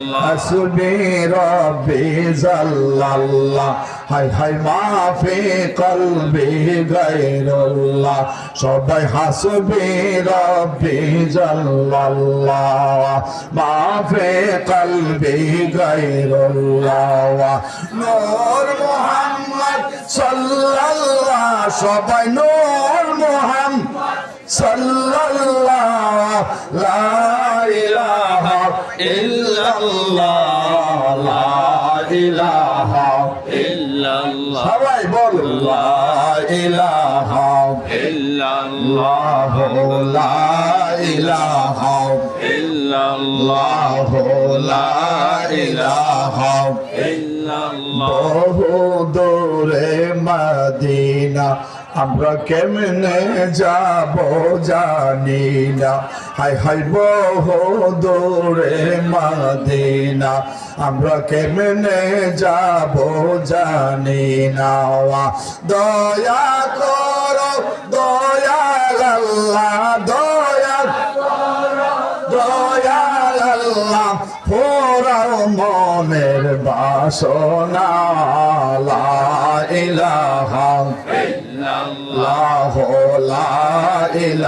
হাসবি রব্বি জাল্লাল্লাহ হায় হায় মাফি কলবি গায়রুল্লাহ সবাই হাসবি রব্বি জাল্লাল্লাহ মাফি কলবি গায়রুল্লাহ নূর মুহাম্মদ সাল্লাল্লাহ সবাই নূর মুহাম্মদ সাল্লাল্লাহ লা ইলাহা ইল্লাল্লাহ লা ইলাহা ইল্লাল্লাহ সবাই বলুন লা ইলাহা ইল্লাল্লাহ লা ইলাহা ইল্লাল্লাহ লা ইলাহা ইল্লাল্লাহ বহু দূরে মদিনা আমরা কেমনে যাব জানি না হায় হায় বহু দূরে মদিনা আমরা কেমনে যাব জানি না দয়া করো দয়াল আল্লাহ দয়াল দয়াল আল্লাহ পোড়াও মনের বাসনা লা ইলাহা ইল্লাল্লাহ লা ইলাহা